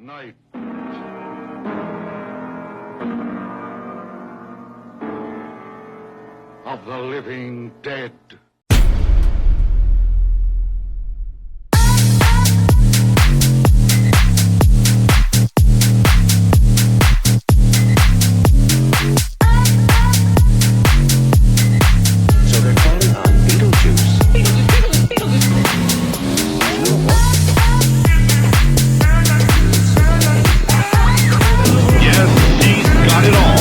night. Of the living dead. So they're calling on Beetlejuice. Yes, he's got it all.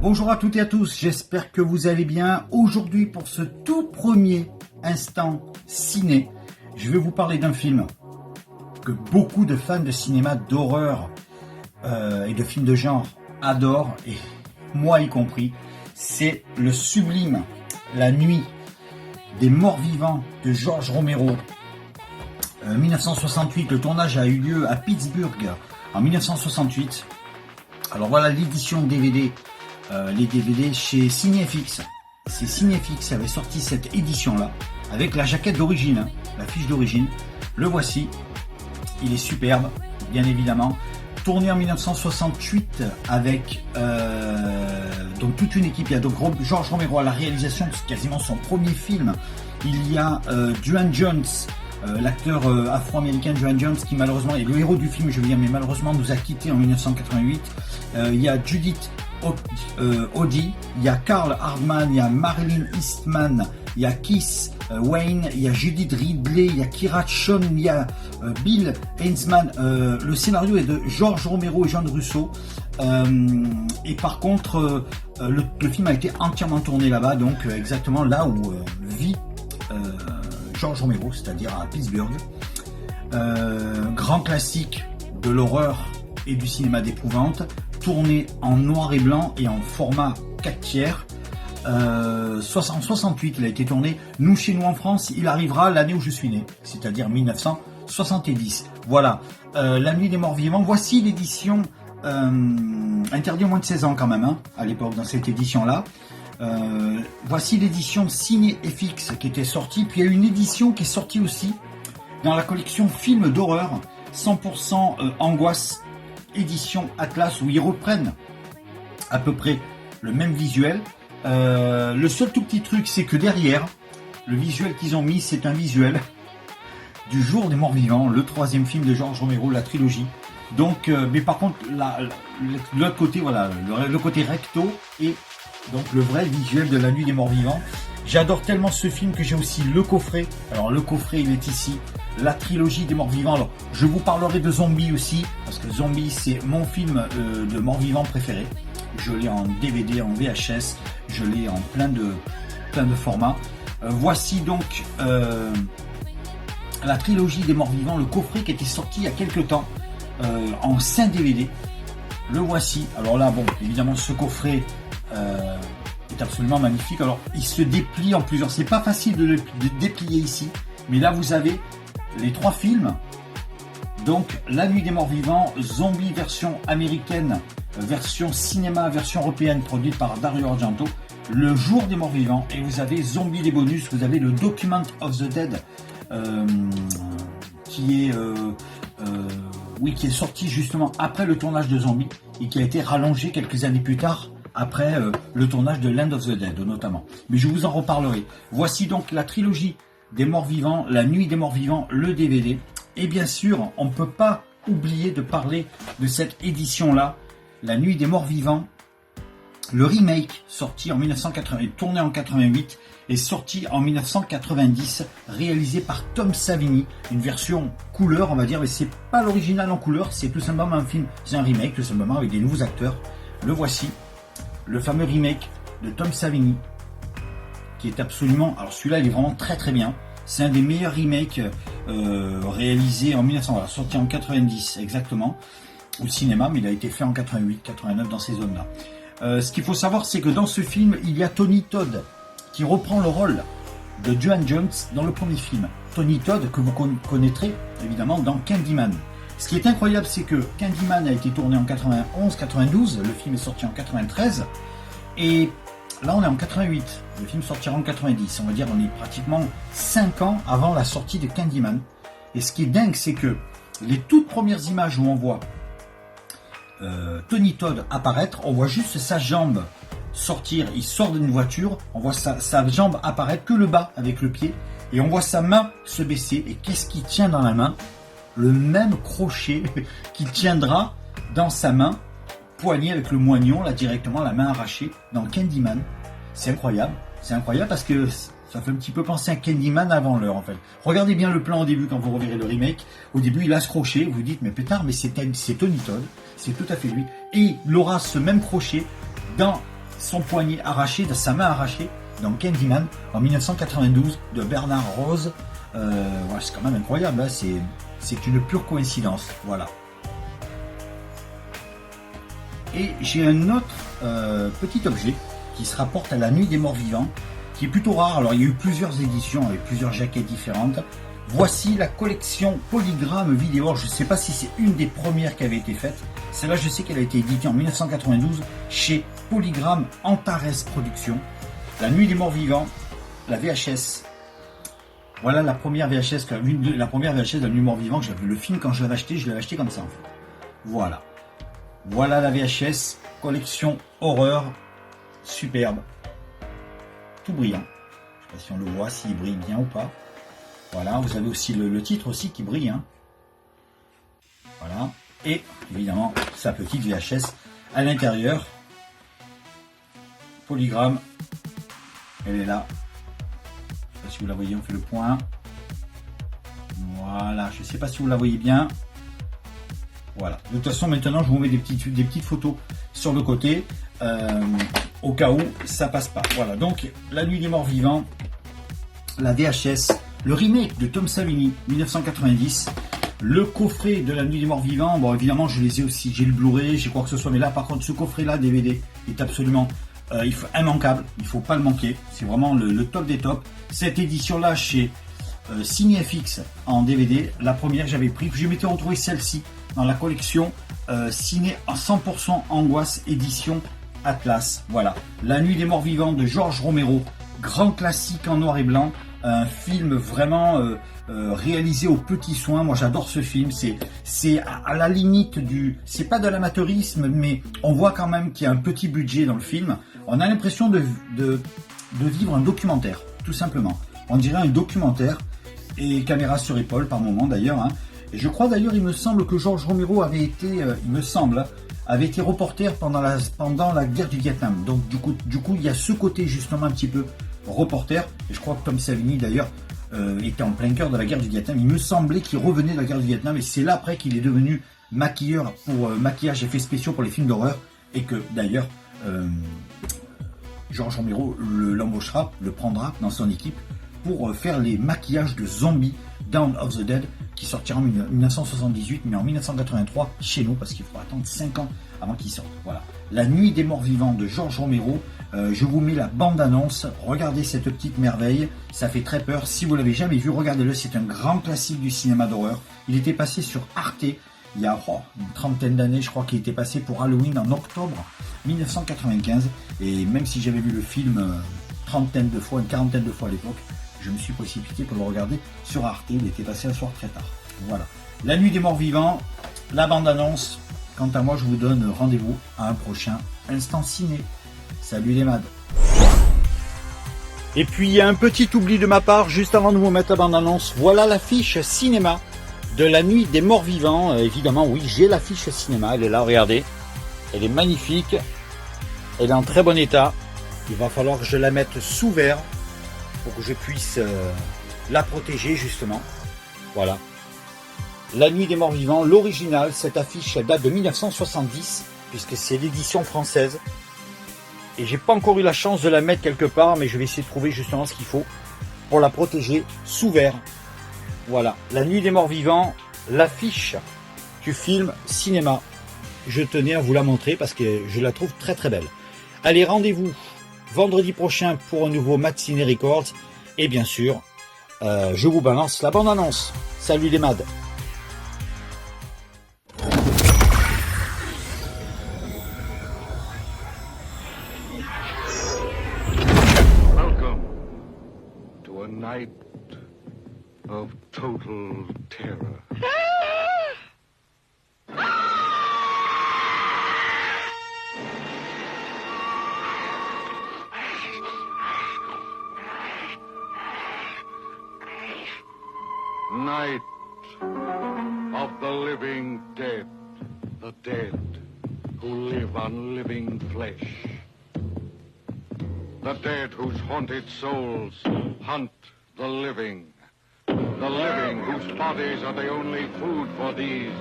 Bonjour à toutes et à tous, j'espère que vous allez bien. Aujourd'hui, pour ce tout premier instant ciné, je vais vous parler d'un film que beaucoup de fans de cinéma d'horreur et de films de genre adorent, et moi y compris. C'est le sublime La Nuit des Morts Vivants de George Romero. 1968, le tournage a eu lieu à Pittsburgh en 1968. Alors voilà l'édition DVD. Les DVD chez CinéFX. C'est CinéFX qui avait sorti cette édition-là, avec la jaquette d'origine, hein, la fiche d'origine. Le voici. Il est superbe, bien évidemment. Tourné en 1968 avec donc toute une équipe. Il y a donc George Romero à la réalisation, c'est quasiment son premier film. Il y a Duane Jones, l'acteur afro-américain Duane Jones, qui malheureusement est le héros du film, je veux dire, mais malheureusement nous a quittés en 1988. Il y a Judith Odie, il y a Karl Hardman, il y a Marilyn Eastman, il y a Keith Wayne, il y a Judith Ridley, il y a Kira Sean, il y a Bill Heinzman. Le scénario est de George Romero et John Russo. Et par contre, le film a été entièrement tourné là-bas, donc exactement là où vit George Romero, c'est-à-dire à Pittsburgh. Grand classique de l'horreur et du cinéma d'épouvante, tourné en noir et blanc et en format 4 tiers. En 68, il a été tourné. Nous, chez nous en France, il arrivera l'année où je suis né, c'est-à-dire 1970. Voilà, La Nuit des Morts Vivants. Voici l'édition interdite aux moins de 16 ans quand même, hein, à l'époque, dans cette édition-là. Voici l'édition CinéFX qui était sortie. Puis il y a une édition qui est sortie aussi dans la collection Films d'horreur, 100% angoisse, édition Atlas, où ils reprennent à peu près le même visuel. Le seul tout petit truc, c'est que derrière, le visuel qu'ils ont mis, c'est un visuel du Jour des Morts Vivants, le troisième film de George Romero, la trilogie. Donc, mais par contre, l'autre côté, voilà, le côté recto et donc le vrai visuel de La Nuit des Morts Vivants. J'adore tellement ce film que j'ai aussi le coffret. Alors le coffret, il est ici, la trilogie des Morts Vivants. Alors je vous parlerai de Zombie aussi, parce que Zombie, c'est mon film de Morts Vivants préféré. Je l'ai en DVD, en VHS, je l'ai en plein de formats. Voici donc la trilogie des Morts Vivants, le coffret qui était sorti il y a quelques temps en 5 DVD. Le voici. Alors là, bon, évidemment, ce coffret est absolument magnifique. Alors, il se déplie en plusieurs. C'est pas facile de déplier ici, mais là, vous avez les 3 films. Donc, La Nuit des Morts Vivants, Zombie version américaine, version cinéma, version européenne, produite par Dario Argento, Le Jour des Morts Vivants, et vous avez Zombie des bonus. Vous avez le Document of the Dead, qui est sorti justement après le tournage de Zombie et qui a été rallongé quelques années plus tard après le tournage de Land of the Dead notamment. Mais je vous en reparlerai. Voici donc la trilogie des Morts Vivants, La Nuit des Morts Vivants, le DVD. Et bien sûr, on ne peut pas oublier de parler de cette édition-là, La Nuit des Morts Vivants, le remake sorti en 1980, tourné en 88 et sorti en 1990, réalisé par Tom Savini, une version couleur, on va dire, mais c'est pas l'original en couleur, c'est tout simplement un film, c'est un remake tout simplement avec des nouveaux acteurs. Le voici, le fameux remake de Tom Savini, qui est absolument, alors celui-là il est vraiment très très bien. C'est un des meilleurs remakes réalisés en 1900, voilà, sorti en 90 exactement, au cinéma, mais il a été fait en 88, 89 dans ces zones-là. Ce qu'il faut savoir, c'est que dans ce film, il y a Tony Todd qui reprend le rôle de Duane Jones dans le premier film. Tony Todd, que vous connaîtrez évidemment dans Candyman. Ce qui est incroyable, c'est que Candyman a été tourné en 91-92, le film est sorti en 93, et là on est en 88, le film sortira en 90. On va dire on est pratiquement 5 ans avant la sortie de Candyman. Et ce qui est dingue, c'est que les toutes premières images où on voit Tony Todd apparaître, on voit juste sa jambe sortir, il sort d'une voiture, on voit sa jambe apparaître, que le bas avec le pied, et on voit sa main se baisser, et qu'est-ce qu'il tient dans la main? Le même crochet qu'il tiendra dans sa main, poignée avec le moignon, là directement, la main arrachée, dans Candyman. C'est incroyable parce que ça fait un petit peu penser à Candyman avant l'heure en fait. Regardez bien le plan au début quand vous reverrez le remake. Au début il a ce crochet, vous dites mais pétard, mais c'est Tony Todd, c'est tout à fait lui. Et il aura ce même crochet dans son poignet arraché, dans sa main arrachée, dans Candyman en 1992 de Bernard Rose. Voilà, c'est quand même incroyable, hein, c'est une pure coïncidence. Voilà. Et j'ai un autre petit objet qui se rapporte à la Nuit des Morts Vivants, qui est plutôt rare. Alors il y a eu plusieurs éditions avec plusieurs jaquettes différentes. Voici la collection Polygram vidéo. Je ne sais pas si c'est une des premières qui avait été faite. Celle-là, je sais qu'elle a été éditée en 1992 chez Polygram Antares Productions. La Nuit des Morts Vivants, la VHS. Voilà la première VHS, la première VHS de la Nuit des Morts Vivants que j'avais. Le film, quand je l'avais acheté comme ça en fait. Voilà. Voilà la VHS, collection horreur, superbe. Tout brillant. Je ne sais pas si on le voit, s'il brille bien ou pas. Voilà, vous avez aussi le titre aussi qui brille. Hein. Voilà. Et évidemment, sa petite VHS à l'intérieur. Polygram. Elle est là. Je ne sais pas si vous la voyez, on fait le point. Voilà, je ne sais pas si vous la voyez bien. Voilà. De toute façon, maintenant, je vous mets des petites photos sur le côté. Au cas où ça passe pas. Voilà, donc La Nuit des Morts Vivants, la VHS, le remake de Tom Savini 1990, le coffret de La Nuit des Morts Vivants. Bon, évidemment, je les ai aussi, j'ai le Blu-ray, j'ai quoi que ce soit, mais là, par contre, ce coffret-là, DVD, est absolument immanquable. Il faut pas le manquer. C'est vraiment le top des tops. Cette édition-là, chez CinéFX en DVD, la première, j'avais pris, je m'étais retrouvé celle-ci dans la collection Ciné en 100% Angoisse édition Atlas. Voilà, La Nuit des Morts Vivants de George Romero, grand classique en noir et blanc, un film vraiment réalisé aux petits soins. Moi j'adore ce film, c'est à la limite du, c'est pas de l'amateurisme, mais on voit quand même qu'il y a un petit budget dans le film. On a l'impression de vivre un documentaire, tout simplement. On dirait un documentaire, et caméra sur épaule par moment d'ailleurs. Hein. Et je crois d'ailleurs, il me semble que George Romero avait été, avait été reporter pendant la guerre du Vietnam. Donc du coup, il y a ce côté justement un petit peu reporter. Et je crois que Tom Savini d'ailleurs était en plein cœur de la guerre du Vietnam. Il me semblait qu'il revenait de la guerre du Vietnam, et c'est là après qu'il est devenu maquilleur pour maquillage et effets spéciaux pour les films d'horreur, et que d'ailleurs George Romero l'embauchera, le prendra dans son équipe pour faire les maquillages de zombies Dawn of the Dead, qui sortira en 1978, mais en 1983 chez nous, parce qu'il faut attendre 5 ans avant qu'il sorte. Voilà. La Nuit des Morts Vivants de George Romero. Je vous mets la bande-annonce. Regardez cette petite merveille. Ça fait très peur. Si vous l'avez jamais vu, regardez-le. C'est un grand classique du cinéma d'horreur. Il était passé sur Arte il y a une trentaine d'années. Je crois qu'il était passé pour Halloween en octobre 1995. Et même si j'avais vu le film une quarantaine de fois à l'époque, je me suis précipité pour le regarder sur Arte. Il était passé un soir très tard. Voilà. La Nuit des Morts Vivants, la bande-annonce. Quant à moi, je vous donne rendez-vous à un prochain Instant Ciné. Salut les mads. Et puis, il y a un petit oubli de ma part, juste avant de vous mettre la bande-annonce. Voilà l'affiche cinéma de La Nuit des Morts Vivants. Évidemment, oui, j'ai l'affiche cinéma. Elle est là, regardez. Elle est magnifique. Elle est en très bon état. Il va falloir que je la mette sous verre pour que je puisse la protéger justement. Voilà. La Nuit des Morts Vivants, l'original, cette affiche elle date de 1970, puisque c'est l'édition française. Et j'ai pas encore eu la chance de la mettre quelque part, mais je vais essayer de trouver justement ce qu'il faut pour la protéger sous verre. Voilà. La Nuit des Morts Vivants, l'affiche du film cinéma. Je tenais à vous la montrer parce que je la trouve très très belle. Allez, rendez-vous vendredi prochain pour un nouveau Mad Ciné Records. Et bien sûr, je vous balance la bande-annonce. Salut les mads. Welcome to a night of total terror. Night of the living dead, the dead who live on living flesh. The dead whose haunted souls hunt the living whose bodies are the only food for these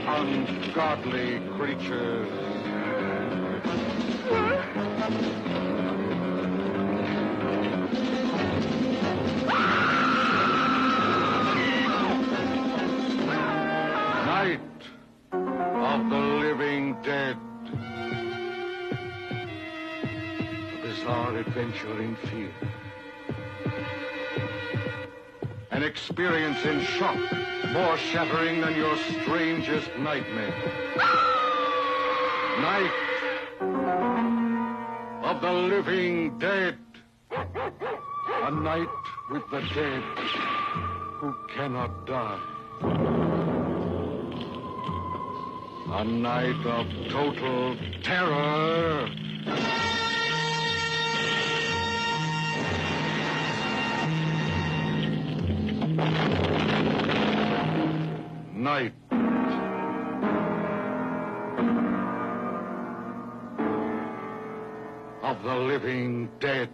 ungodly creatures. Night of the living dead. A bizarre adventure in fear. An experience in shock, more shattering than your strangest nightmare. Night of the living dead. A night with the dead who cannot die. A night of total terror. Night of the living dead.